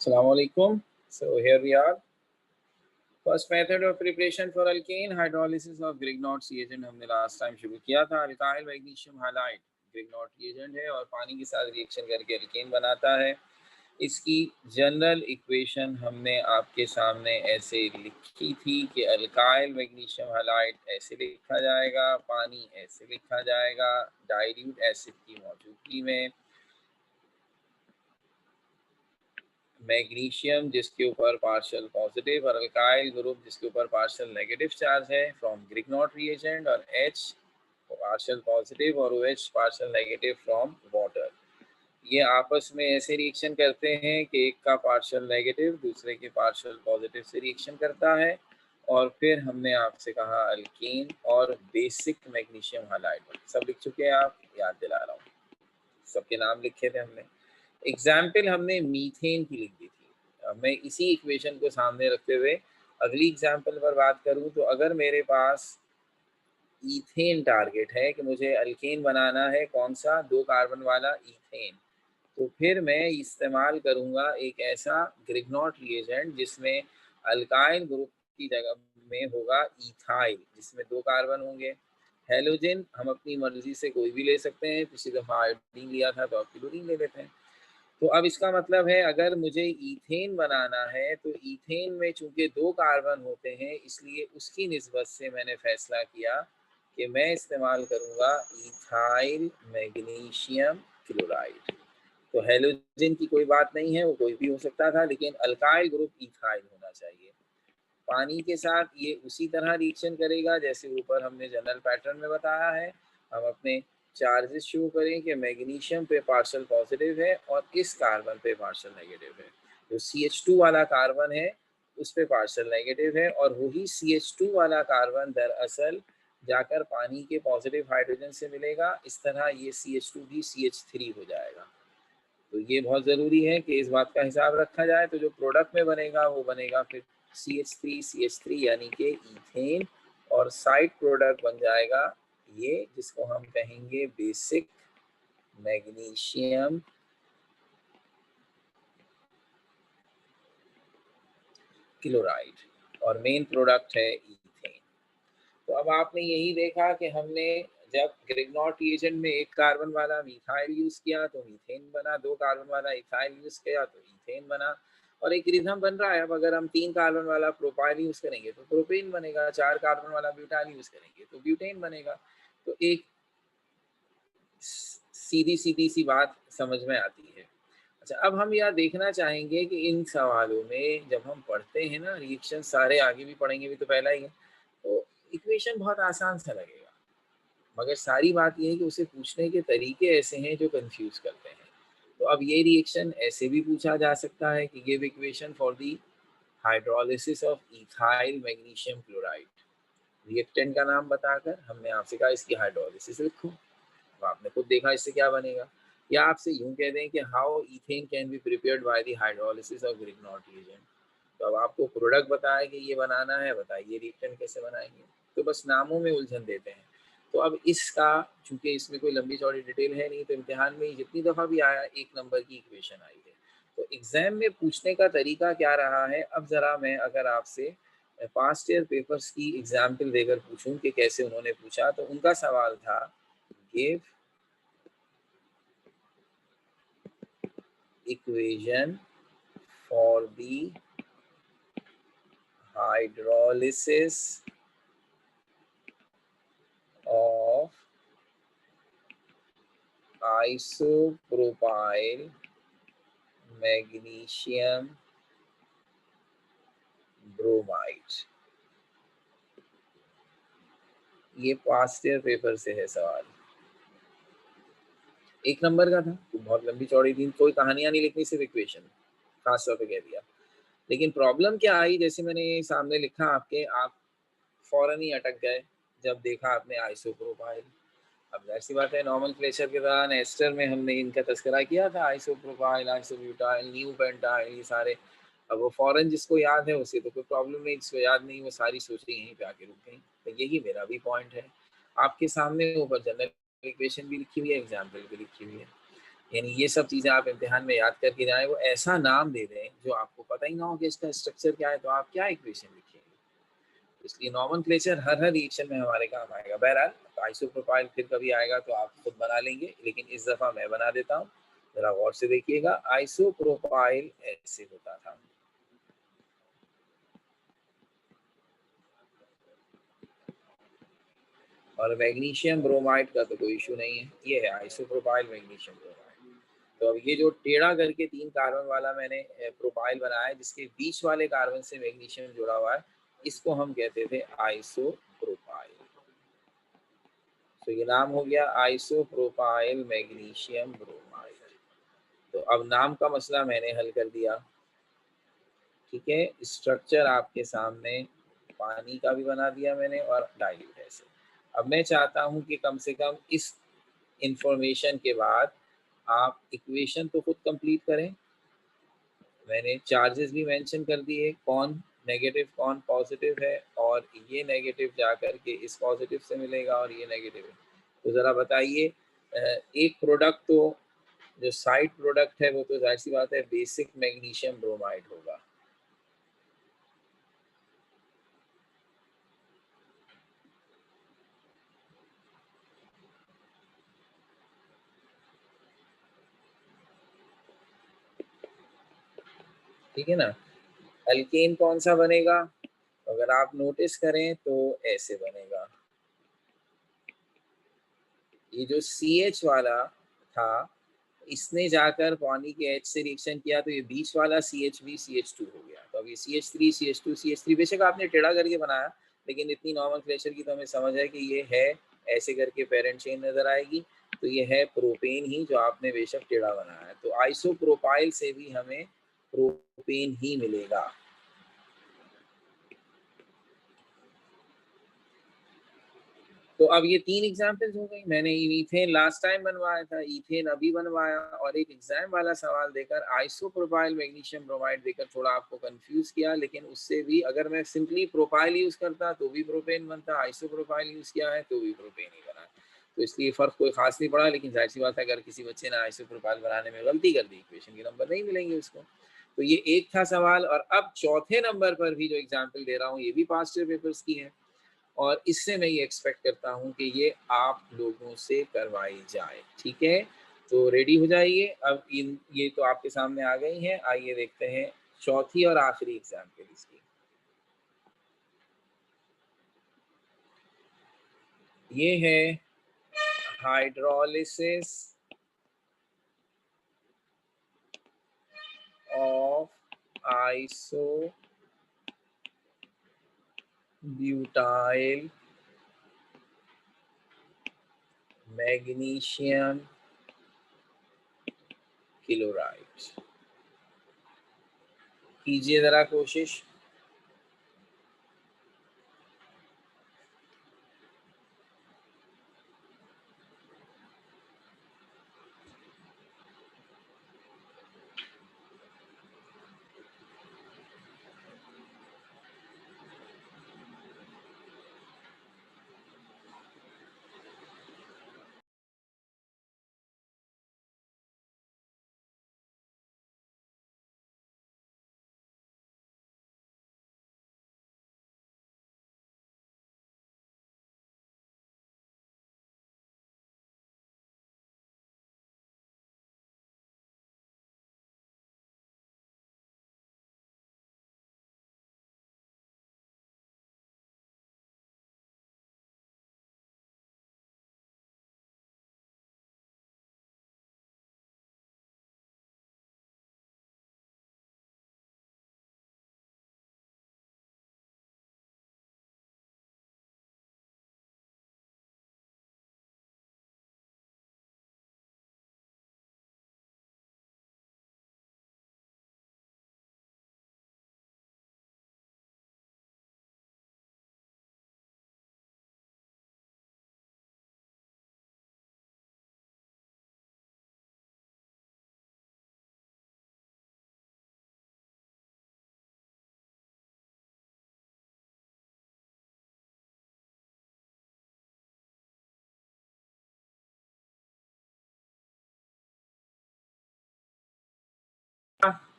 Assalamu alaikum. So here we are. First method of preparation for alkane hydrolysis of Grignard reagent हमने last time शुरू किया था. Alkyl magnesium halide Grignard reagent है और पानी के साथ रिएक्शन करके alkane बनाता है. इसकी जनरल इक्वेशन हमने आपके सामने ऐसे लिखी थी कि अल्काइल मैग्नीशियम हाइलाइड ऐसे लिखा जाएगा, पानी ऐसे लिखा जाएगा, डाइल्यूट एसिड की मौजूदगी में मैग्नीशियम जिसके ऊपर पार्शियल पॉजिटिव और अल्काइल ग्रुप जिसके ऊपर पार्शियल नेगेटिव चार्ज है फ्रॉम ग्रिग्नॉट रिएजेंट और H पार्शियल पॉजिटिव और OH partial negative from water. ये आपस में ऐसे रिएक्शन करते हैं कि एक का पार्शियल नेगेटिव दूसरे के पार्शियल पॉजिटिव से रिएक्शन करता है और फिर हमने आपसे कहा अल्कीन और बेसिक मैग्नीशियम हाइलाइड सब लिख चुके हैं आप, याद दिला रहा हूँ, सबके नाम लिखे थे हमने. एग्जाम्पल हमने मीथेन की लिख दी थी. मैं इसी इक्वेशन को सामने रखते हुए अगली एग्जाम्पल पर बात करूं तो अगर मेरे पास ईथेन टारगेट है कि मुझे अल्केन बनाना है, कौन सा, 2 कार्बन वाला ईथेन, तो फिर मैं इस्तेमाल करूंगा एक ऐसा ग्रिग्नॉट रिएजेंट जिसमें अल्काइल ग्रुप की जगह में होगा इथाइल जिसमें 2 कार्बन होंगे. हेलोजन हम अपनी मर्जी से कोई भी ले सकते हैं, पिछली दफ़ा आयोडीन लिया था तो अब क्लोरीन ले लेते हैं. तो अब इसका मतलब है अगर मुझे ईथेन बनाना है तो ईथेन में चूंकि 2 कार्बन होते हैं इसलिए उसकी निस्बत से मैंने फैसला किया कि मैं इस्तेमाल करूंगा इथाइल मैग्नीशियम क्लोराइड. तो हेलोजन की कोई बात नहीं है, वो कोई भी हो सकता था, लेकिन अल्काइल ग्रुप इथाइल होना चाहिए. पानी के साथ ये उसी तरह रिएक्शन करेगा जैसे ऊपर हमने जनरल पैटर्न में बताया है. हम अपने चार्जेस शो करें कि मैग्नीशियम पे पार्शियल पॉजिटिव है और इस कार्बन पे पार्शियल नेगेटिव है. जो CH2 वाला कार्बन है उस पे पार्शियल नेगेटिव है और वही CH2 वाला कार्बन दरअसल जाकर पानी के पॉजिटिव हाइड्रोजन से मिलेगा. इस तरह ये CH2 भी CH3 हो जाएगा. तो ये बहुत ज़रूरी है कि इस बात का हिसाब रखा जाए. तो जो प्रोडक्ट में बनेगा वो बनेगा फिर CH3 यानी कि ईथेन और साइड प्रोडक्ट बन जाएगा ये जिसको हम कहेंगे बेसिक मैग्नीशियम क्लोराइड और मेन प्रोडक्ट है ईथेन. तो अब आपने यही देखा कि हमने जब ग्रिग्नॉट रिएजेंट में 1 कार्बन वाला मिथाइल यूज किया तो मीथेन बना, 2 कार्बन वाला इथाइल यूज किया तो ईथेन बना और एक रिदम बन रहा है. अब अगर हम 3 कार्बन वाला प्रोपाइल यूज करेंगे तो प्रोपेन बनेगा, 4 कार्बन वाला ब्यूटाइल यूज करेंगे तो ब्यूटेन बनेगा. तो एक सीधी सीधी सी बात समझ में आती है. अच्छा, अब हम यह देखना चाहेंगे कि इन सवालों में जब हम पढ़ते हैं ना, रिएक्शन सारे आगे भी पढ़ेंगे भी तो पहला ही है, तो इक्वेशन बहुत आसान सा लगेगा, मगर सारी बात यह है कि उसे पूछने के तरीके ऐसे हैं जो कंफ्यूज करते हैं. तो अब ये रिएक्शन ऐसे भी पूछा जा सकता है कि give equation for the hydrolysis of ethyl magnesium chloride. Reactant का नाम बताकर हमने आपसे कहा इसकी हाइड्रोलिसिस लिखो. अब आपने खुद देखा इससे क्या बनेगा. या आपसे यूं कह दें कि how ethane can be prepared by the hydrolysis of Grignard reagent. तो अब आपको प्रोडक्ट बताया कि ये बनाना है, बताइए रिएक्टेंट कैसे बनाएंगे. तो बस नामों में उलझन देते हैं. तो अब इसका चूंकि इसमें कोई लंबी चौड़ी डिटेल है नहीं तो इम्तिहान में जितनी दफ़ा भी आया 1 नंबर की इक्वेशन आई है. तो एग्जाम में पूछने का तरीका क्या रहा है. अब ज़रा मैं अगर आपसे पास्ट ईयर पेपर्स की एग्जाम्पल देकर पूछूं कि कैसे उन्होंने पूछा, तो उनका सवाल था give equation for the hydrolysis of isopropyl magnesium bromide. ये पास्ट ईयर पेपर से है सवाल. 1 नंबर का था, तो बहुत लंबी चौड़ी थी, कोई कहानियां नहीं लिखनी, सिर्फ इक्वेशन खास तौर पे कह दिया. लेकिन प्रॉब्लम क्या आई, जैसे मैंने सामने लिखा आपके, आप फौरन ही अटक गए जब देखा आपने आइसोप्रोपाइल. अब ऐसी बात है, नॉर्मल क्लेचर के दौरान एस्टर में हमने इनका तस्करा किया था, आइसोप्रोपाइल, आइसोब्यूटाइल, न्यू पेंटाइल, ये सारे. अब वो फौरन जिसको याद है उसे तो कोई प्रॉब्लम नहीं, जिसको याद नहीं वो सारी सोचें यहीं पे आके रुक गई. तो यही मेरा भी पॉइंट है. आपके सामने ऊपर जनरल इक्वेशन भी लिखी हुई है, एग्जाम्पल भी लिखी हुई है. यानी ये सब चीज़ें आप इम्तिहान में याद करके जाएं। वो ऐसा नाम दे दें जो आपको पता ही ना हो कि इसका स्ट्रक्चर क्या है, तो आप क्या इक्वेशन लिखेंगे। इसलिए नॉमेनक्लेचर हर हर रिएक्शन में हमारे काम आएगा। बहरहाल आइसोप्रोपाइल फिर कभी आएगा तो आप खुद बना लेंगे, लेकिन इस दफ़ा मैं बना देता हूँ। ज़रा गौर से देखिएगा, आइसोप्रोपाइल ऐसे होता था। और मैग्नीशियम ब्रोमाइड का तो कोई इशू नहीं है, ये है आइसोप्रोपाइल मैग्नीशियम ब्रोमाइड। तो अब ये जो टेढ़ा करके 3 कार्बन वाला मैंने प्रोपाइल बनाया है, जिसके बीच वाले कार्बन से मैग्नीशियम जुड़ा हुआ है, इसको हम कहते थे आइसोप्रोपाइल। तो ये नाम हो गया आइसोप्रोपाइल मैग्नीशियम ब्रोमाइड। तो अब नाम का मसला मैंने हल कर दिया, ठीक है। स्ट्रक्चर आपके सामने पानी का भी बना दिया मैंने और डाइल्यूट ऐसे। अब मैं चाहता हूँ कि कम से कम इस इंफॉर्मेशन के बाद आप इक्वेशन तो खुद कंप्लीट करें। मैंने चार्जेस भी मेंशन कर दिए, कौन नेगेटिव कौन पॉजिटिव है, और ये नेगेटिव जा कर के इस पॉजिटिव से मिलेगा और ये नेगेटिव है। तो ज़रा बताइए, एक प्रोडक्ट तो जो साइड प्रोडक्ट है वो तो जाहिर सी बात है बेसिक मैग्नीशियम ब्रोमाइड होगा। ठीक है ना। अल्केन कौन सा बनेगा, अगर आप नोटिस करें तो ऐसे बनेगा। ये जो CH वाला था, इसने जाकर पानी के H से रिएक्शन किया तो ये बीच वाला CH भी CH2 हो गया। तो अब ये CH3 CH2 CH3 बेशक आपने टेढ़ा करके बनाया, लेकिन इतनी नॉमेनक्लेचर की तो हमें समझ है कि ये है ऐसे करके पेरेंट चेन नजर आएगी, तो ये है प्रोपेन ही जो आपने बेशक टेढ़ा बनाया है। तो आइसोप्रोपाइल से भी हमें प्रोपेन ही मिलेगा। तो अब ये 3 एग्जांपल्स हो गई। मैंने ईथेन लास्ट टाइम बनवाया था, ईथेन अभी बनवाया, और एक एग्जाम वाला सवाल देकर आइसोप्रोपाइल मैग्नीशियम ब्रोमाइड देकर थोड़ा आपको कंफ्यूज किया। लेकिन उससे भी अगर मैं सिंपली प्रोपाइल यूज करता तो भी प्रोपेन बनता, आइसोप्रोपाइल यूज किया है तो भी प्रोपेन ही बना। तो इसलिए फर्क कोई खास नहीं पड़ा। लेकिन जाहिर सी बात है, अगर किसी बच्चे ने आइसोप्रोपाइल बनाने में गलती कर दी, इक्वेशन के नंबर नहीं मिलेंगे उसको। तो ये एक था सवाल। और अब चौथे नंबर पर भी जो एग्जाम्पल दे रहा हूँ, ये भी पास्ट ईयर पेपर्स की है, और इससे मैं ये एक्सपेक्ट करता हूँ कि ये आप लोगों से करवाई जाए। ठीक है, तो रेडी हो जाइए। अब इन ये तो आपके सामने आ गई हैं, आइए देखते हैं चौथी और आखिरी एग्जाम्पल इसकी। ये है hydrolysis of iso butyl magnesium chloride. कीजिए जरा कोशिश।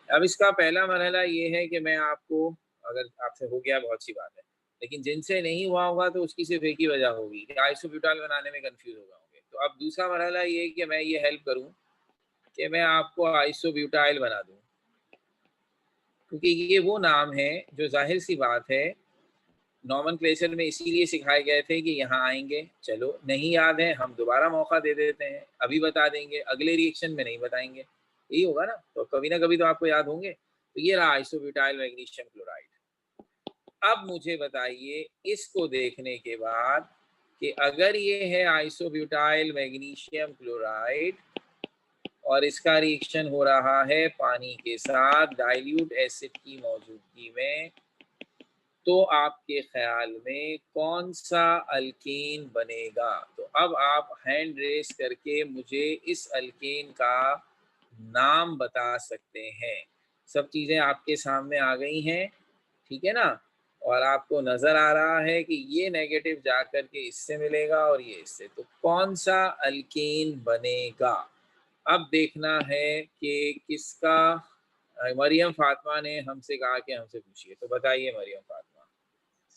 अब इसका पहला मरहला ये है कि मैं आपको, अगर आपसे हो गया बहुत सी बात है, लेकिन जिनसे नहीं हुआ होगा तो उसकी सिर्फ एक ही वजह होगी कि आइसोब्यूटाइल बनाने में कंफ्यूज हो गए होंगे। तो अब दूसरा मरहला ये है कि मैं ये हेल्प करूं कि मैं आपको आइसोब्यूटाइल बना दूं, क्योंकि ये वो नाम है जो जाहिर सी बात है नॉमेनक्लेचर में इसीलिए सिखाए गए थे कि यहाँ आएंगे। चलो नहीं याद है, हम दोबारा मौका दे देते हैं, अभी बता देंगे, अगले रिएक्शन में नहीं बताएंगे, यही होगा ना। तो कभी ना कभी तो आपको याद होंगे। तो ये रहा आइसोब्यूटाइल मैग्नीशियम क्लोराइड। अब मुझे बताइए इसको देखने के बाद कि अगर ये है आइसोब्यूटाइल मैग्नीशियम क्लोराइड और इसका रिएक्शन हो रहा है पानी के साथ डाइल्यूट एसिड की मौजूदगी में, तो आपके ख्याल में कौन सा अल्केन बनेगा? तो अब आप हैंड रेस करके मुझे इस अल्केन का नाम बता सकते हैं। सब चीज़ें आपके सामने आ गई हैं, ठीक है ना, और आपको नज़र आ रहा है कि ये नेगेटिव जा कर के इससे मिलेगा और ये इससे, तो कौन सा अल्केन बनेगा? अब देखना है कि किसका। मरियम फातिमा ने हमसे कहा कि हमसे पूछिए, तो बताइए मरियम फातिमा।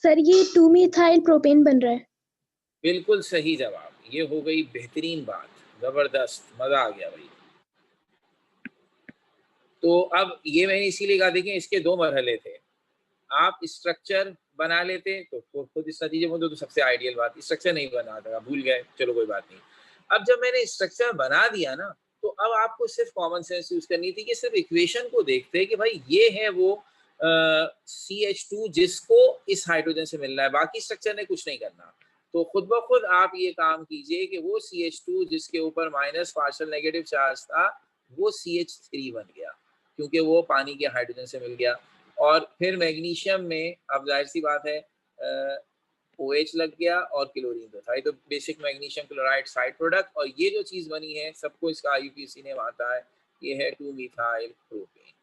सर ये 2-methyl प्रोपेन बन रहा है। बिल्कुल सही जवाब, ये हो गई बेहतरीन बात, जबरदस्त, मजा आ गया भाई। तो अब ये मैंने इसीलिए कहा, देखें इसके दो मरहले थे। आप स्ट्रक्चर बना लेते तो खुद इस नतीजे में तो सबसे आइडियल बात, स्ट्रक्चर नहीं बना था, भूल गए, चलो कोई बात नहीं। अब जब मैंने स्ट्रक्चर बना दिया ना, तो अब आपको सिर्फ कॉमन सेंस यूज करनी थी कि सिर्फ इक्वेशन को देखते कि भाई ये है वो CH2 जिसको इस हाइड्रोजन से मिल रहा है, बाकी स्ट्रक्चर ने कुछ नहीं करना। तो खुद ब खुद आप ये काम कीजिए कि वो CH2 जिसके ऊपर माइनस पार्शियल नेगेटिव चार्ज था वो CH3 बन गया, क्योंकि वो पानी के हाइड्रोजन से मिल गया। और फिर मैग्नीशियम में अब जाहिर सी बात है OH लग गया और क्लोरीन तो था, तो basic magnesium chloride side product, और ये जो चीज़ बनी है सबको इसका IUPAC नेम आता है, ये है 2-methyl प्रोपेन।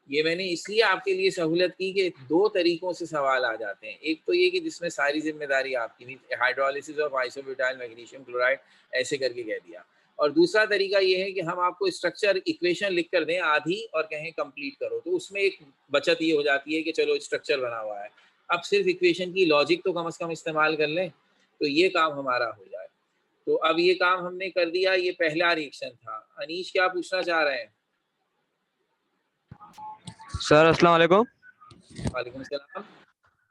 ये मैंने इसलिए आपके लिए सहूलत की कि दो तरीकों से सवाल आ जाते हैं। एक तो ये कि जिसमें सारी जिम्मेदारी आपकी थी, hydrolysis of isobutyl magnesium chloride ऐसे करके कह दिया, और दूसरा तरीका ये है कि हम आपको स्ट्रक्चर इक्वेशन लिख कर दें आधी और कहें कंप्लीट करो, तो उसमें एक बचत ये हो जाती है कि चलो स्ट्रक्चर बना हुआ है, अब सिर्फ इक्वेशन की लॉजिक तो कम से कम इस्तेमाल कर लें, तो ये काम हमारा हो जाए। तो अब ये काम हमने कर दिया, ये पहला रिएक्शन था। अनीश क्या पूछना चाह रहे हैं? सर अस्सलाम वालेकुम। वालेकुम सलाम।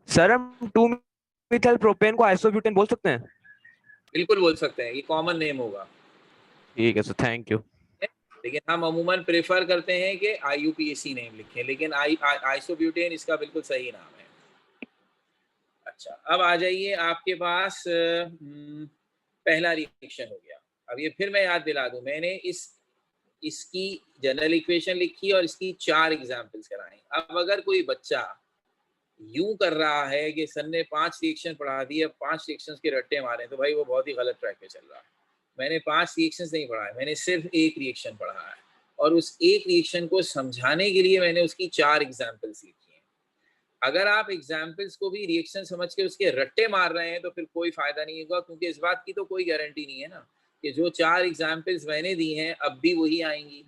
सर हम 2-methyl प्रोपेन को आइसोब्यूटेन बोल सकते हैं? बिल्कुल बोल सकते हैं, ये कॉमन नेम होगा। ठीक है सर, थैंक यू। लेकिन हम अमूमन प्रेफर करते हैं कि IUPAC नेम लिखें, लेकिन आइसोब्यूटेन इसका बिल्कुल सही नाम है। अच्छा, अब आ जाइए आपके पास पहला रिएक्शन हो गया। अब ये फिर मैं याद दिला दूं, मैंने इसकी जनरल इक्वेशन लिखी और इसकी 4 एग्जांपल्स कराई। अब अगर कोई बच्चा यूं कर रहा है कि सर ने 5 रिएक्शन पढ़ा दिए, अब 5 रिएक्शंस के रट्टे मारे, तो भाई वो बहुत ही गलत ट्रैक पे चल रहा है। मैंने 5 रिएक्शंस नहीं पढ़ा है, मैंने सिर्फ एक रिएक्शन पढ़ा है, और उस एक रिएक्शन को समझाने के लिए मैंने उसकी 4 एग्जाम्पल्स लिखी हैं। अगर आप एग्जाम्पल्स को भी रिएक्शन समझ के उसके रट्टे मार रहे हैं तो फिर कोई फायदा नहीं होगा, क्योंकि इस बात की तो कोई गारंटी नहीं है ना कि जो 4 एग्जाम्पल्स मैंने दी हैं अब भी वही आएंगी।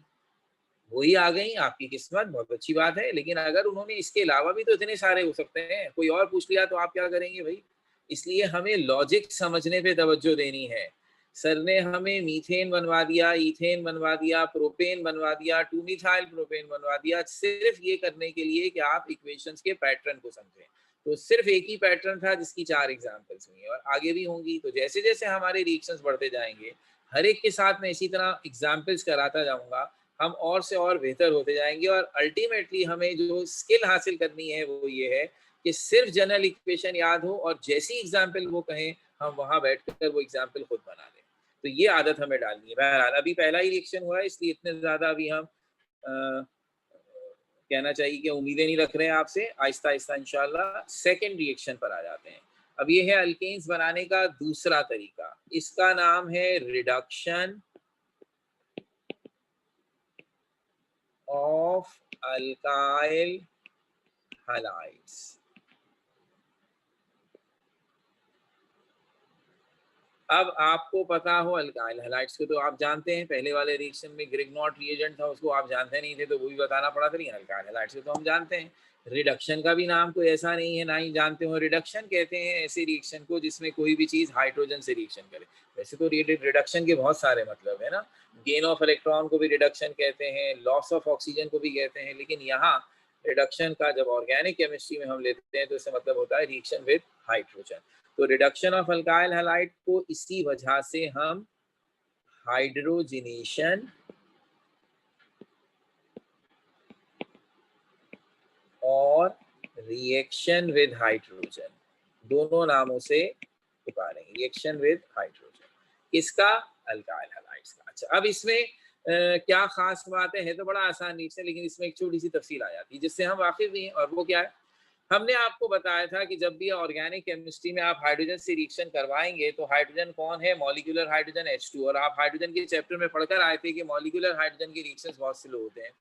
वही आ गई, आपकी किस्मत, बहुत अच्छी बात है, लेकिन अगर उन्होंने इसके अलावा भी तो इतने सारे हो सकते हैं, कोई और पूछ लिया तो आप क्या करेंगे भाई? इसलिए हमें लॉजिक समझने पे तवज्जो देनी है। सर ने हमें मीथेन बनवा दिया, इथेन बनवा दिया, प्रोपेन बनवा दिया, 2-methyl प्रोपेन बनवा दिया, सिर्फ ये करने के लिए कि आप इक्वेशंस के पैटर्न को समझें। तो सिर्फ एक ही पैटर्न था जिसकी 4 एग्जाम्पल्स हुई और आगे भी होंगी। तो जैसे जैसे हमारे रिएक्शंस बढ़ते जाएंगे, हर एक के साथ मैं इसी तरह एग्जाम्पल्स कराता जाऊंगा, हम और से और बेहतर होते जाएंगे, और अल्टीमेटली हमें जो स्किल हासिल करनी है वो ये है कि सिर्फ जनरल इक्वेशन याद हो और जैसी एग्जाम्पल वो कहें हम वहां बैठकर वो एग्जाम्पल खुद बना लें। तो ये आदत हमें डालनी है। बहरहाल अभी पहला ही रिएक्शन हुआ है, इसलिए इतने ज्यादा अभी हम कहना चाहिए कि उम्मीदें नहीं रख रहे हैं आपसे। आहिस्ता आहिस्ता इंशाल्लाह सेकेंड रिएक्शन पर आ जाते हैं। अब ये है अल्केन्स बनाने का दूसरा तरीका, इसका नाम है रिडक्शन of alkyl halides। अब आपको पता हो अल्काइल हैलाइड्स को तो आप जानते हैं, पहले वाले रिएक्शन में ग्रिग्नॉट रिएजेंट था उसको आप जानते नहीं थे तो वो भी बताना पड़ा था, लेकिन अल्काइल हैलाइड्स को तो हम जानते हैं। रिडक्शन का भी नाम कोई ऐसा नहीं है ना ही जानते हो। रिडक्शन कहते हैं ऐसे रिएक्शन को जिसमें कोई भी चीज हाइड्रोजन से रिएक्शन करे। वैसे तो रिडक्शन के बहुत सारे मतलब है ना, गेन ऑफ इलेक्ट्रॉन को भी रिडक्शन कहते हैं, लॉस ऑफ ऑक्सीजन को भी कहते हैं, लेकिन यहाँ रिडक्शन का जब ऑर्गेनिक केमिस्ट्री में हम लेते हैं तो इसका मतलब होता है रिएक्शन विद हाइड्रोजन। तो रिडक्शन ऑफ अल्काइल हैलाइड को इसी वजह से हम हाइड्रोजिनेशन और रिएक्शन विद हाइड्रोजन दोनों नामों से पुकारेंगे। रिएक्शन विद हाइड्रोजन किसका? अल्काइल हैलाइड्स का। अच्छा, अब इसमें क्या खास बात है तो बड़ा आसान रीत है, लेकिन इसमें एक छोटी सी तफसील आ जाती है जिससे हम वाकिफ भी हैं, और वो क्या है, हमने आपको बताया था कि जब भी ऑर्गेनिक केमिस्ट्री में आप हाइड्रोजन से रिएक्शन करवाएंगे तो हाइड्रोजन कौन है? Molecular hydrogen H2। और आप हाइड्रोजन के चैप्टर में पढ़कर आए थे कि मॉलिक्यूलर हाइड्रोजन के रिएक्शंस बहुत स्लो होते हैं,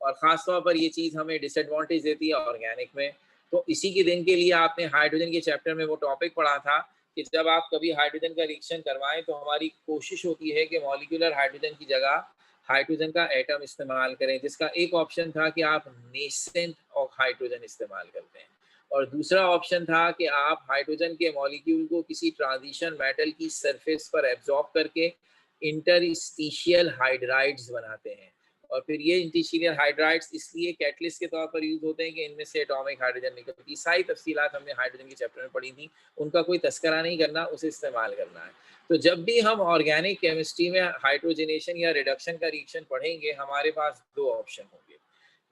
और खास तौर पर ये चीज हमें डिसएडवांटेज देती है ऑर्गेनिक में। तो इसी के दिन के लिए आपने हाइड्रोजन के चैप्टर में वो टॉपिक पढ़ा था कि जब आप कभी हाइड्रोजन का रिएक्शन करवाएं तो हमारी कोशिश होती है कि मॉलिक्यूलर हाइड्रोजन की जगह हाइड्रोजन का एटम इस्तेमाल करें, जिसका एक ऑप्शन था कि आप नेसेंट ऑफ हाइड्रोजन इस्तेमाल करते हैं, और दूसरा ऑप्शन था कि आप हाइड्रोजन के मॉलिक्यूल को किसी ट्रांजिशन मेटल की सरफेस पर एब्जॉर्ब करके इंटरस्टिशियल हाइड्राइड्स बनाते हैं। और फिर ये इंटरस्टिशियल हाइड्राइड्स इसलिए कैटलिस्ट के तौर पर यूज होते हैं कि इनमें से एटॉमिक हाइड्रोजन निकलती है। सारी तफसीलात हमने हाइड्रोजन के चैप्टर में पढ़ी थी, उनका कोई तस्करा नहीं करना, उसे इस्तेमाल करना है। तो जब भी हम ऑर्गेनिक केमिस्ट्री में हाइड्रोजनेशन या रिडक्शन का रिएक्शन पढ़ेंगे, हमारे पास दो ऑप्शन होंगे,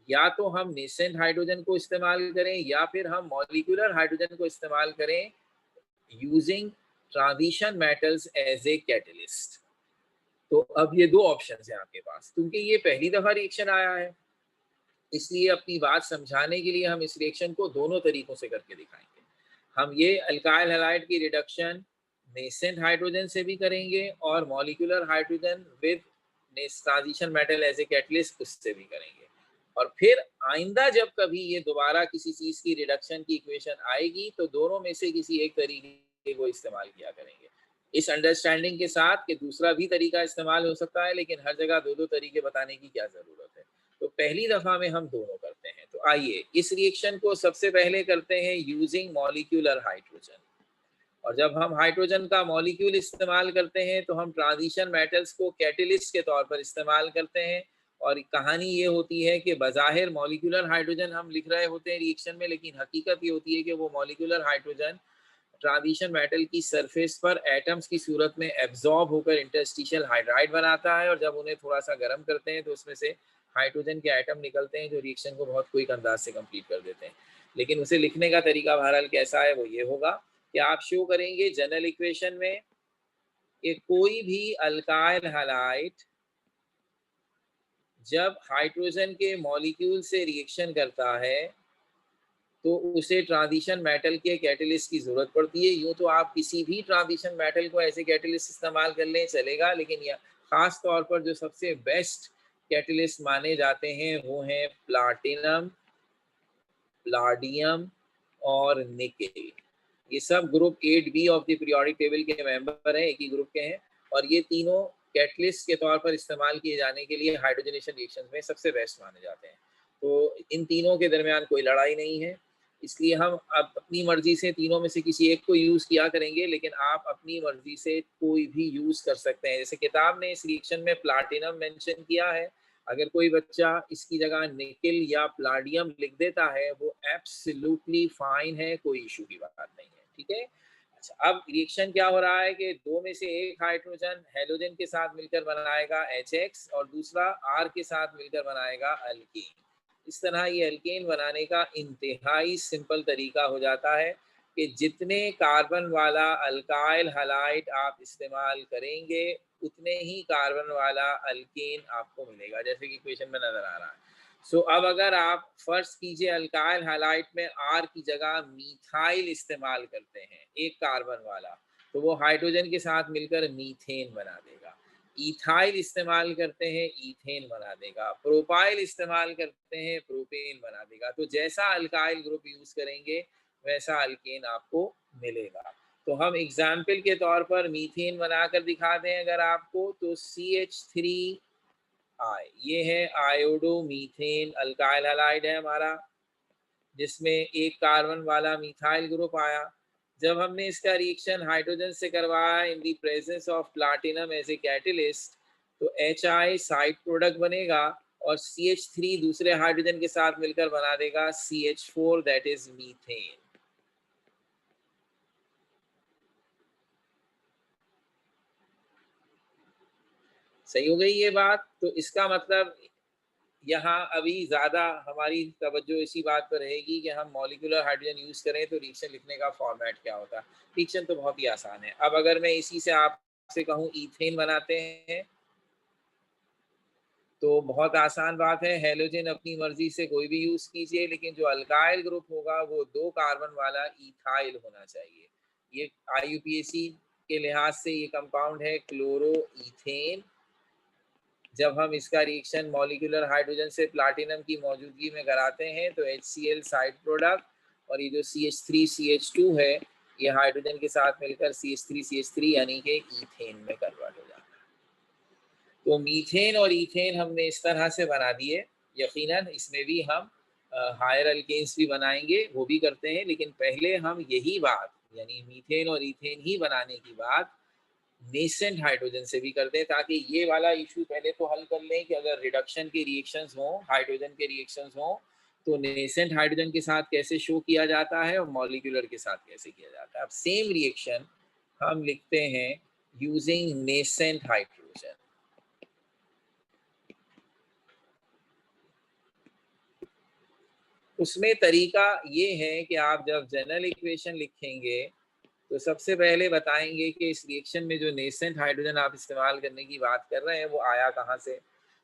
या तो हम नेसेंट हाइड्रोजन को इस्तेमाल करें या फिर हम मॉलिक्यूलर हाइड्रोजन को इस्तेमाल करें using transition metals as a catalyst. तो अब ये दो ऑप्शंस हैं आपके पास, क्योंकि ये पहली दफा रिएक्शन आया है इसलिए अपनी बात समझाने के लिए हम इस रिएक्शन को दोनों तरीकों से करके दिखाएंगे। हम ये अल्काइल हैलाइड की रिडक्शन नेसेंट हाइड्रोजन से भी करेंगे और molecular hydrogen with transition metal as a catalyst उससे भी करेंगे। और फिर आइंदा जब कभी ये दोबारा किसी चीज की रिडक्शन की इक्वेशन आएगी तो दोनों में से किसी एक तरीके को इस्तेमाल किया करेंगे, इस अंडरस्टैंडिंग के साथ कि दूसरा भी तरीका इस्तेमाल हो सकता है, लेकिन हर जगह दो दो तरीके बताने की क्या जरूरत है। तो पहली दफा में हम दोनों करते हैं। तो आइए इस रिएक्शन को सबसे पहले करते हैं यूजिंग मॉलिक्यूलर हाइड्रोजन। और जब हम हाइड्रोजन का मॉलिक्यूल इस्तेमाल करते हैं तो हम ट्रांजिशन मेटल्स को कैटलिस्ट के तौर पर इस्तेमाल करते हैं। और कहानी ये होती है कि बज़ाहिर मॉलिक्यूलर हाइड्रोजन हम लिख रहे होते हैं रिएक्शन में, लेकिन हकीकत ये होती है कि वो मॉलिक्यूलर हाइड्रोजन ट्रांजिशन मेटल की सरफेस पर एटम्स की सूरत में एब्जॉर्ब होकर इंटरस्टिशियल हाइड्राइड बनाता है, और जब उन्हें थोड़ा सा गर्म करते हैं तो उसमें से हाइड्रोजन के एटम निकलते हैं जो रिएक्शन को बहुत क्विक अंदाज से कंप्लीट कर देते हैं। लेकिन उसे लिखने का तरीका बहरहाल कैसा है, वो ये होगा कि आप शो करेंगे जनरल इक्वेशन में कि कोई भी अल्काइल हैलाइड जब हाइड्रोजन के मॉलिक्यूल से रिएक्शन करता है तो उसे ट्रांजिशन मेटल के कैटलिस्ट की जरूरत पड़ती है। यूँ तो आप किसी भी ट्रांजिशन मेटल को ऐसे कैटलिस्ट इस्तेमाल कर लें चलेगा, लेकिन यह खास तौर पर जो सबसे बेस्ट कैटलिस्ट माने जाते हैं वो हैं प्लाटिनम, प्लाडियम और निकेल। ये सब group 8B of the periodic table के मेंबर हैं, एक ही ग्रुप के हैं, और ये तीनों कैटलिस्ट के तौर पर इस्तेमाल किए जाने के लिए हाइड्रोजनेशन रिएक्शन में सबसे बेस्ट माने जाते हैं। तो इन तीनों के दरमियान कोई लड़ाई नहीं है, इसलिए हम अब अपनी मर्जी से तीनों में से किसी एक को यूज किया करेंगे, लेकिन आप अपनी मर्जी से कोई भी यूज कर सकते हैं। जैसे किताब ने इस रिएक्शन में प्लाटिनम मेंशन किया है, अगर कोई बच्चा इसकी जगह निकेल या प्लाडियम लिख देता है वो एब्सोल्युटली फाइन है, कोई इशू की बात नहीं है, ठीक है। अच्छा, अब रिएक्शन क्या हो रहा है कि दो में से एक हाइड्रोजन हेलोजन के साथ मिलकर बनाएगा HX और दूसरा R के साथ मिलकर बनाएगा अल्कीन। इस तरह ये अल्केन बनाने का इंतहाई सिंपल तरीका हो जाता है कि जितने कार्बन वाला अल्काइल हैलाइड आप इस्तेमाल करेंगे उतने ही कार्बन वाला अल्केन आपको मिलेगा, जैसे कि इक्वेशन में नजर आ रहा है। सो अब अगर आप फर्ज कीजिए अल्काइल हैलाइड में R की जगह मीथाइल इस्तेमाल करते हैं एक कार्बन वाला, तो वो हाइड्रोजन के साथ मिलकर मीथेन बना देगा। इथाइल इस्तेमाल करते हैं इथेन बना देगा, प्रोपाइल इस्तेमाल करते हैं प्रोपेन बना देगा। तो जैसा अल्काइल ग्रुप यूज करेंगे वैसा अल्केन आपको मिलेगा। तो हम एग्जाम्पल के तौर पर मीथेन बनाकर दिखा दें अगर आपको, तो CH3I, ये है आयोडो मीथेन अल्काइल हैलाइड है हमारा, जिसमें एक कार्बन वाला मिथाइल ग्रुप आया। जब हमने इसका रिएक्शन हाइड्रोजन से करवाया in the presence of platinum as a catalyst, तो HI साइड प्रोडक्ट बनेगा और CH3 दूसरे हाइड्रोजन के साथ मिलकर बना देगा CH4, दैट इज मीथेन। सही हो गई ये बात। तो इसका मतलब यहाँ अभी ज़्यादा हमारी तवज्जो इसी बात पर रहेगी कि हम मॉलिक्यूलर हाइड्रोजन यूज़ करें तो रिएक्शन लिखने का फॉर्मेट क्या होता है। रिएक्शन तो बहुत ही आसान है। अब अगर मैं इसी से आपसे कहूँ ईथेन बनाते हैं, तो बहुत आसान बात है, हेलोजन अपनी मर्जी से कोई भी यूज़ कीजिए, लेकिन जो अल्काइल ग्रुप होगा वो 2 कार्बन वाला इथाइल होना चाहिए। ये IUPAC के लिहाज से ये कंपाउंड है क्लोरो ईथेन। जब हम इसका रिएक्शन मॉलिक्यूलर हाइड्रोजन से प्लाटिनम की मौजूदगी में कराते हैं तो HCl साइड प्रोडक्ट और ये जो CH3CH2 है ये हाइड्रोजन के साथ मिलकर CH3CH3 यानी कि ईथेन में कन्वर्ट हो जाता है। तो मीथेन और ईथेन हमने इस तरह से बना दिए। यकीनन इसमें भी हम हायर अल्केन्स भी बनाएंगे, वो भी करते हैं, लेकिन पहले हम यही बात यानी मीथेन और ईथेन ही बनाने की बात नेसेंट हाइड्रोजन से भी करते हैं, ताकि ये वाला इशू पहले तो हल कर लें कि अगर रिडक्शन के रिएक्शंस हों, हाइड्रोजन के रिएक्शंस हों, तो नेसेंट हाइड्रोजन के साथ कैसे शो किया जाता है और मॉलिक्यूलर के साथ कैसे किया जाता है। अब सेम रिएक्शन हम लिखते हैं यूजिंग नेसेंट हाइड्रोजन। उसमें तरीका ये है कि आप जब जनरल इक्वेशन लिखेंगे तो सबसे पहले बताएंगे कि इस रिएक्शन में जो नेसेंट हाइड्रोजन आप इस्तेमाल करने की बात कर रहे हैं वो आया कहाँ से।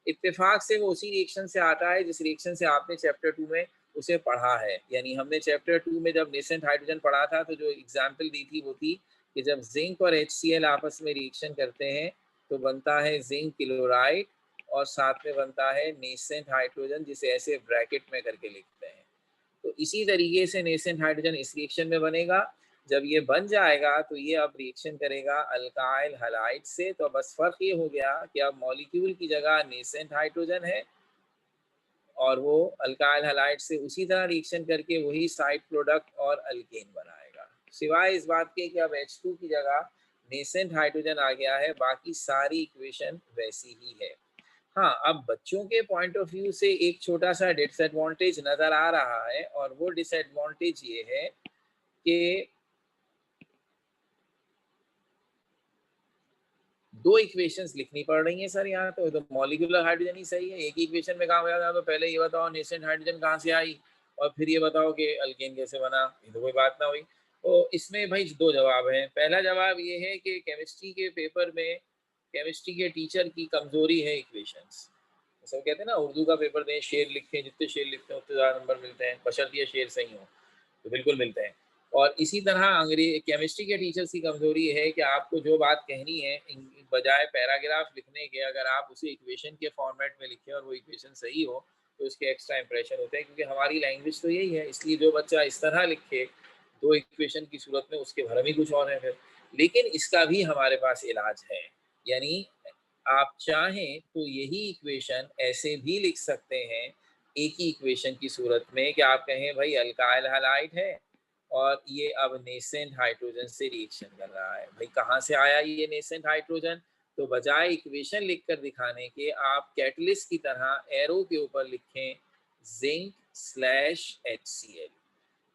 इत्तेफाक से वो उसी रिएक्शन से आता है जिस रिएक्शन से आपने चैप्टर 2 में उसे पढ़ा है। यानी हमने चैप्टर 2 में जब नेसेंट हाइड्रोजन पढ़ा था तो जो एग्जाम्पल दी थी वो थी कि जब जिंक और HCl आपस में रिएक्शन करते हैं तो बनता है जिंक क्लोराइड और साथ में बनता है नेसेंट हाइड्रोजन, जिसे ऐसे ब्रैकेट में करके लिखते हैं। तो इसी तरीके से नेसेंट हाइड्रोजन इस रिएक्शन में बनेगा। जब ये बन जाएगा तो ये अब रिएक्शन करेगा अल्काइल हैलाइड से। तो बस फर्क ये हो गया कि अब मॉलिक्यूल की जगह नेसेंट हाइड्रोजन है और वो अल्काइल हैलाइड से उसी तरह रिएक्शन करके वही साइड प्रोडक्ट और अल्केन बनाएगा, सिवाय इस बात के कि अब H2 की जगह नेसेंट हाइड्रोजन आ गया है। बाकी सारी इक्वेशन वैसी ही है। हाँ, अब बच्चों के पॉइंट ऑफ व्यू से एक छोटा सा डिसएडवांटेज नजर आ रहा है और वो डिसएडवांटेज ये है कि 2 इक्वेशंस लिखनी पड़ रही हैं सर यहाँ तो मॉलिक्यूलर हाइड्रोजन ही सही है। एक ही इक्वेशन में काम हो जाता, तो पहले ये बताओ नेसेंट हाइड्रोजन कहाँ से आई और फिर ये बताओ कि अल्केन कैसे बना, ये तो कोई बात ना हुई। तो इसमें भाई 2 जवाब हैं। पहला जवाब ये है कि केमिस्ट्री के पेपर में केमिस्ट्री के टीचर की कमजोरी है इक्वेशंस। जैसे कहते हैं ना, उर्दू का पेपर दें, शेर लिखें, जितने शेर लिखते हैं उतने ज़्यादा नंबर मिलते हैं, बशर्ते शेर सही हो, तो बिल्कुल मिलते हैं। और इसी तरह अंग्रेजी केमिस्ट्री के टीचर्स की कमजोरी है कि आपको जो बात कहनी है बजाय पैराग्राफ लिखने के अगर आप उसे इक्वेशन के फॉर्मेट में लिखें और वो इक्वेशन सही हो तो उसके एक्स्ट्रा इंप्रेशन होते हैं, क्योंकि हमारी लैंग्वेज तो यही है। इसलिए जो बच्चा इस तरह लिखे 2 इक्वेशन की सूरत में, उसके भरम ही कुछ और है फिर। लेकिन इसका भी हमारे पास इलाज है। यानी आप चाहें तो यही इक्वेशन ऐसे भी लिख सकते हैं एक ही इक्वेशन की सूरत में कि आप कहें भाई अल्काइल हैलाइड है और ये अब नेसेंट हाइड्रोजन से रिएक्शन कर रहा है। भाई कहाँ से आया ये नेसेंट हाइड्रोजन? तो बजाय इक्वेशन लिखकर दिखाने के आप कैटलिस्ट की तरह एरो के ऊपर लिखें जिंक स्लैश HCl।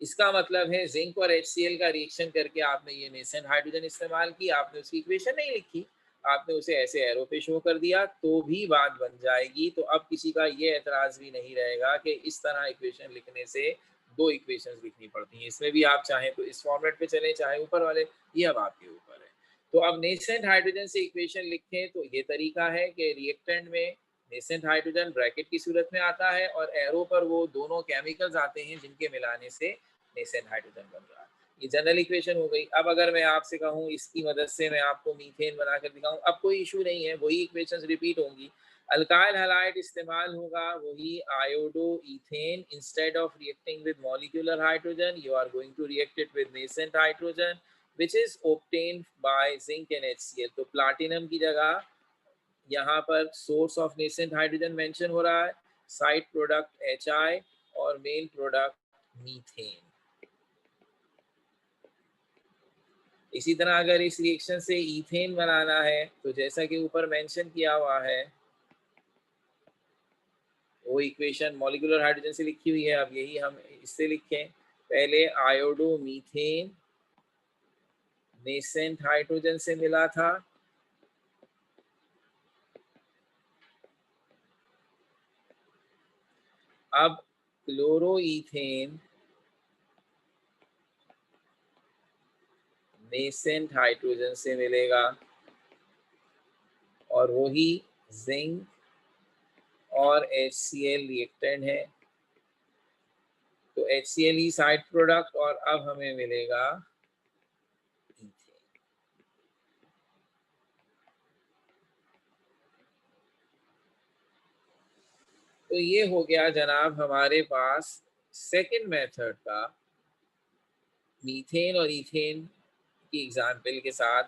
इसका मतलब है जिंक और HCl का रिएक्शन करके आपने ये नेसेंट हाइड्रोजन इस्तेमाल की, आपने उसकी इक्वेशन नहीं लिखी, आपने उसे ऐसे एरो पे शो कर दिया तो भी बात बन जाएगी। तो अब किसी का ये एतराज भी नहीं रहेगा कि इस तरह इक्वेशन लिखने से 2 इक्वेशंस लिखनी पड़ती हैं। इसमें भी आप चाहें तो इस फॉर्मेट पे चलें, चाहे ऊपर वाले, ये अब आपके ऊपर है। तो अब नेसेंट हाइड्रोजन से इक्वेशन लिखें तो ये तरीका है कि रिएक्टेंट में नेसेंट हाइड्रोजन ब्रैकेट की सूरत में आता है और एरो पर वो दोनों केमिकल्स आते हैं जिनके मिलाने से नेसेंट हाइड्रोजन बन रहा है। ये जनरल इक्वेशन हो गई। अब अगर मैं आपसे कहूँ इसकी मदद से मैं आपको मीथेन बनाकर दिखाऊं, अब कोई इशू नहीं है, वही इक्वेशंस रिपीट होंगी। अल्काइल हैलाइड इस्तेमाल होगा वही iodoethane. Instead of reacting with molecular hydrogen you are going to react it with nascent hydrogen. which is obtained by zinc and HCl. तो प्लाटिनम की जगह यहाँ पर source of nascent hydrogen mention हो रहा है, साइड प्रोडक्ट HI और main product methane. इसी तरह अगर इस रिएक्शन से ईथेन बनाना है तो जैसा कि ऊपर मेंशन किया हुआ है, वो इक्वेशन मॉलिक्यूलर हाइड्रोजन से लिखी हुई है, अब यही हम इससे लिखें। पहले आयोडोमीथेन नेसेंट हाइड्रोजन से मिला था, अब क्लोरोईथेन नेसेंट हाइड्रोजन से मिलेगा और वही जिंक और HCl रिएक्टेंट है, तो HCl ही साइड प्रोडक्ट और अब हमें मिलेगा ईथेन। तो ये हो गया जनाब हमारे पास सेकंड मेथड का मीथेन और ईथेन की एग्जाम्पल के साथ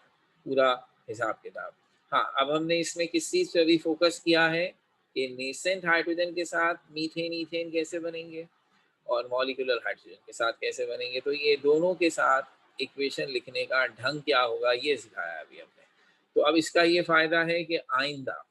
पूरा हिसाब किताब। हाँ, अब हमने इसमें किस चीज़ पे अभी फोकस किया है कि नेसेंट हाइड्रोजन के साथ मीथेन ईथेन कैसे बनेंगे और मॉलिक्यूलर हाइड्रोजन के साथ कैसे बनेंगे। तो ये दोनों के साथ इक्वेशन लिखने का ढंग क्या होगा ये सिखाया अभी हमने। तो अब इसका ये फायदा है कि आइंदा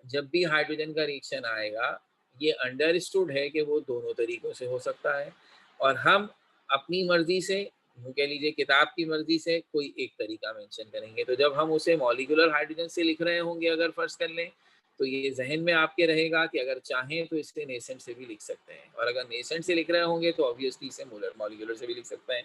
जब भी हाइड्रोजन का रिएक्शन आएगा, ये अंडरस्टूड है कि वो दोनों तरीकों से हो सकता है और हम अपनी मर्जी से, कह लीजिए किताब की मर्जी से, कोई एक तरीका मेंशन करेंगे। तो जब हम उसे मॉलिक्यूलर हाइड्रोजन से लिख रहे होंगे, अगर फर्ज कर लें, तो ये जहन में आपके रहेगा कि अगर चाहें तो इसे नेसेंट से भी लिख सकते हैं, और अगर नेसेंट से लिख रहे होंगे तो ऑब्वियसली इसे मॉलिक्यूलर से भी लिख सकते हैं।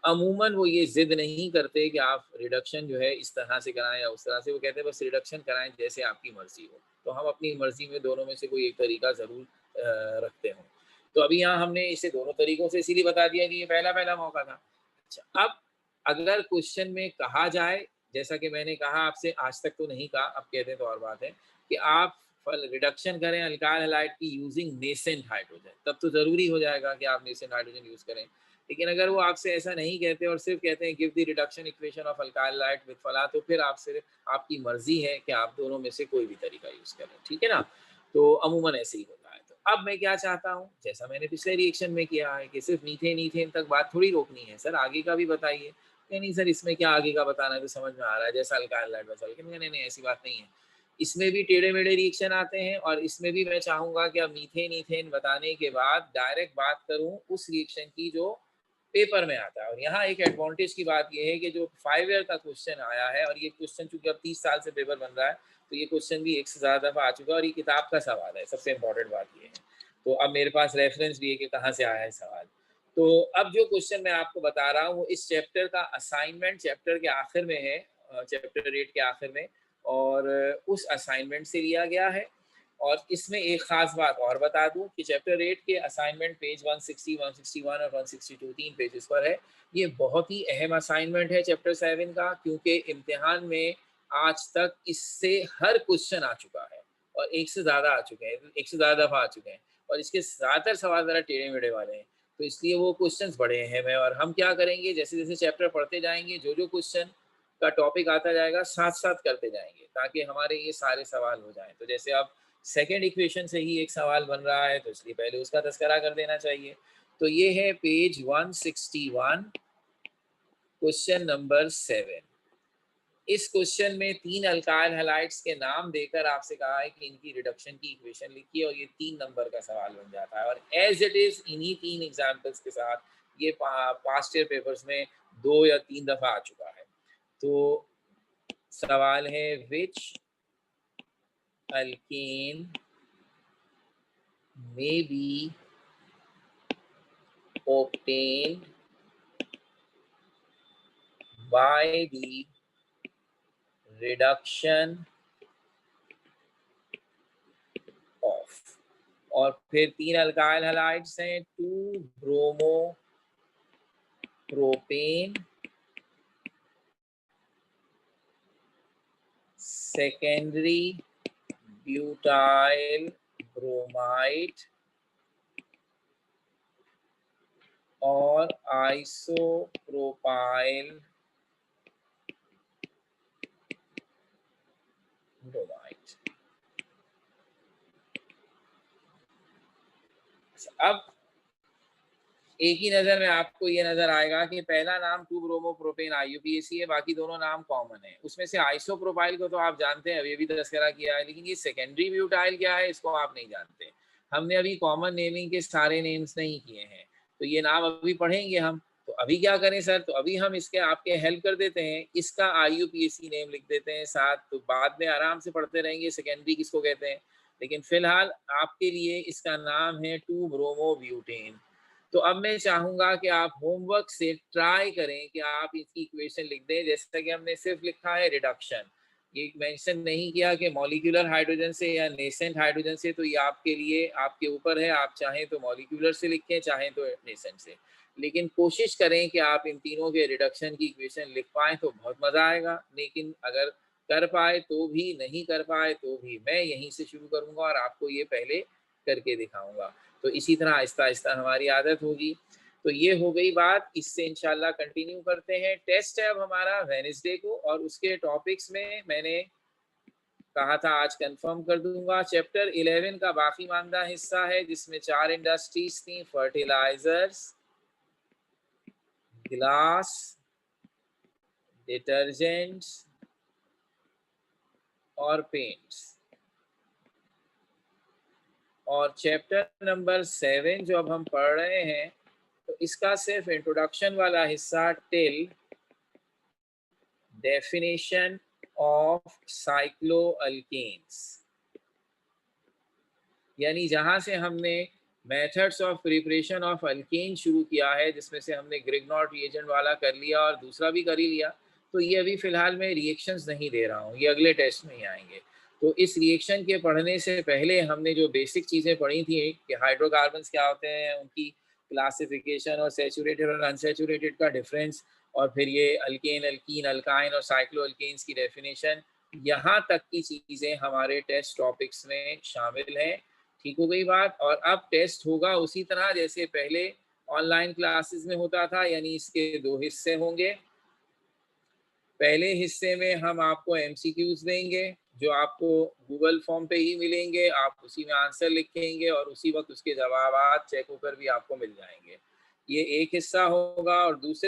अमूमन वो ये जिद नहीं करते कि आप रिडक्शन जो है इस तरह से कराएं या उस तरह से, वो कहते हैं बस रिडक्शन कराएं जैसे आपकी मर्जी हो। तो हम अपनी मर्जी में दोनों में से कोई एक तरीका जरूर रखते हों। तो अभी यहाँ हमने इसे दोनों तरीकों से इसीलिए बता दिया कि ये पहला मौका था। अच्छा, अब अगर क्वेश्चन में कहा जाए, जैसा कि मैंने कहा आपसे, आज तक तो नहीं कहा, अब कहते हैं तो और बात है, कि आप रिडक्शन करें अल्काइल हैलाइड की यूजिंग नेसेंट हाइड्रोजन, तब तो जरूरी हो जाएगा कि आप नेसेंट हाइड्रोजन यूज करें। लेकिन अगर वो आपसे ऐसा नहीं कहते और सिर्फ कहते हैं give the reduction equation of alkyl halide with फला, तो फिर आपसे आपकी मर्जी है कि आप दोनों में से कोई भी तरीका यूज करें, ठीक है ना। तो अमूमन ऐसे ही होता है। तो अब मैं क्या चाहता हूँ, जैसा मैंने पिछले रिएक्शन में किया है कि सिर्फ मीथेन ईथेन तक बात थोड़ी रोकनी है, सर आगे का भी बताइए। नहीं सर, इसमें क्या आगे का बताना है, तो समझ में आ रहा है जैसा अल्काइल हैलाइड वैसा। लेकिन नहीं, ऐसी बात नहीं है, इसमें भी टेढ़े मेढ़े रिएक्शन आते हैं और इसमें भी मैं चाहूंगा कि अब मीथेन ईथेन बताने के बाद डायरेक्ट बात करूं उस रिएक्शन की जो पेपर में आता है। और यहाँ एक एडवांटेज की बात यह है कि जो 5 ईयर का क्वेश्चन आया है, और ये क्वेश्चन चूंकि अब 30 साल से पेपर बन रहा है, तो ये क्वेश्चन भी 1 से ज़्यादा दफा आ चुका है और ये किताब का सवाल है, सबसे इम्पोर्टेंट बात ये है। तो अब मेरे पास रेफरेंस भी है कि कहाँ से आया है सवाल। तो अब जो क्वेश्चन मैं आपको बता रहा हूँ, वो इस चैप्टर का असाइनमेंट चैप्टर के आखिर में है, चैप्टर 8 के आखिर में, और उस असाइनमेंट से लिया गया है। और इसमें एक खास बात और बता दूं कि चैप्टर 8 के असाइनमेंट पेज 160, 161 और 162 तीन पेजेस पर है। ये बहुत ही अहम असाइनमेंट है चैप्टर 7 का, क्योंकि इम्तिहान में आज तक इससे हर क्वेश्चन आ चुका है और 1 से ज़्यादा आ चुके हैं, 1 से ज़्यादा दफ़ा आ चुके हैं, और इसके ज़्यादातर सवाल ज़रा टेढ़े मेढ़े वाले हैं। तो इसलिए वो क्वेश्चंस बड़े अहम है। और हम क्या करेंगे, जैसे जैसे चैप्टर पढ़ते जाएंगे, जो जो क्वेश्चन का टॉपिक आता जाएगा साथ साथ करते जाएंगे, ताकि हमारे ये सारे सवाल हो जाएं। तो जैसे अब सेकेंड इक्वेशन से ही एक सवाल बन रहा है, तो इसलिए पहले उसका तस्करा कर देना चाहिए। तो ये है पेज 161, क्वेश्चन नंबर 7। इस क्वेश्चन में 3 अल्काइल हैलाइड्स के नाम देकर आपसे कहा है कि इनकी रिडक्शन की इक्वेशन लिखिए, और ये 3 नंबर का सवाल बन जाता है। और एज इट इज इन्हीं 3 एग्जाम्पल्स के साथ ये पास्ट ईयर पेपर्स में 2 या 3 दफा आ चुका है। तो सवाल है, विच alkane may be obtained by the reduction of, और फिर 3 अल्काइल हैलाइड्स हैं, 2 bromo propane, secondary butyl bromide और आइसोप्रोपाइल अब एक ही नजर में आपको ये नजर आएगा कि पहला नाम 2-ब्रोमोप्रोपेन IUPAC है, बाकी दोनों नाम कॉमन है। उसमें से आइसोप्रोपाइल को तो आप जानते हैं, अभी भी तस्करा किया है, लेकिन ये सेकेंडरी ब्यूटाइल क्या है इसको आप नहीं जानते। हमने अभी कॉमन नेमिंग के सारे नेम्स नहीं किए हैं, तो ये नाम अभी पढ़ेंगे हम। तो अभी क्या करें सर, तो अभी हम इसके आपके हेल्प कर देते हैं, इसका IUPAC नेम लिख देते हैं साथ, तो बाद में आराम से पढ़ते रहेंगे सेकेंडरी किसको कहते हैं। लेकिन फिलहाल आपके लिए इसका नाम है 2-ब्रोमोब्यूटेन। तो अब मैं चाहूंगा कि आप होमवर्क से ट्राई करें कि आप इसकी इक्वेशन लिख दें, जैसा कि हमने सिर्फ लिखा है रिडक्शन, ये मेंशन नहीं किया कि मॉलिक्यूलर हाइड्रोजन से या नेसेंट हाइड्रोजन से, तो ये आपके लिए आपके ऊपर है, आप चाहें तो मॉलिक्यूलर से लिखें, चाहें तो नेसेंट से, लेकिन कोशिश करें कि आप इन तीनों के रिडक्शन की इक्वेशन लिख पाएँ तो बहुत मज़ा आएगा। लेकिन अगर कर पाए तो भी, नहीं कर पाए तो भी, मैं यहीं से शुरू करूँगा और आपको ये पहले करके दिखाऊँगा। तो इसी तरह आहिस्ता आहिस्ता हमारी आदत होगी। तो ये हो गई बात, इससे इंशाल्लाह कंटिन्यू करते हैं। टेस्ट है अब हमारा वेडनेसडे को, और उसके टॉपिक्स में मैंने कहा था आज कंफर्म कर दूंगा। चैप्टर 11 का बाकी मानदा हिस्सा है, जिसमें 4 इंडस्ट्रीज थी, फर्टिलाइजर्स, ग्लास, डिटर्जेंट्स और पेंट्स। और चैप्टर नंबर 7 जो अब हम पढ़ रहे हैं, तो इसका सिर्फ इंट्रोडक्शन वाला हिस्सा टिल डेफिनेशन ऑफ साइक्लोअल्केन्स, यानी जहां से हमने methods of preparation of alkane शुरू किया है, जिसमें से हमने ग्रिग्नॉट रिएजेंट वाला कर लिया और दूसरा भी कर ही लिया। तो ये अभी फिलहाल मैं रिएक्शंस नहीं दे रहा हूँ, ये अगले टेस्ट में ही आएंगे। तो इस रिएक्शन के पढ़ने से पहले हमने जो बेसिक चीज़ें पढ़ी थी कि हाइड्रोकार्बन्स क्या होते हैं, उनकी क्लासिफिकेशन और सैचुरेटेड और अनसैचुरेटेड का डिफरेंस, और फिर ये अल्केन, अल्कीन, अल्काइन और साइक्लो अल्केन्स की डेफिनेशन, यहाँ तक की चीज़ें हमारे टेस्ट टॉपिक्स में शामिल हैं। ठीक हो गई बात। और अब टेस्ट होगा उसी तरह जैसे पहले ऑनलाइन क्लासेस में होता था, यानी इसके 2 हिस्से होंगे। पहले हिस्से में हम आपको MCQs देंगे जो आपको गूगल फॉर्म पे ही मिलेंगे, आप उसी में आंसर लिखेंगे और उसी वक्त उसके जवाब चेक होकर भी आपको मिल जाएंगे। ये एक हिस्सा होगा। और दूसरे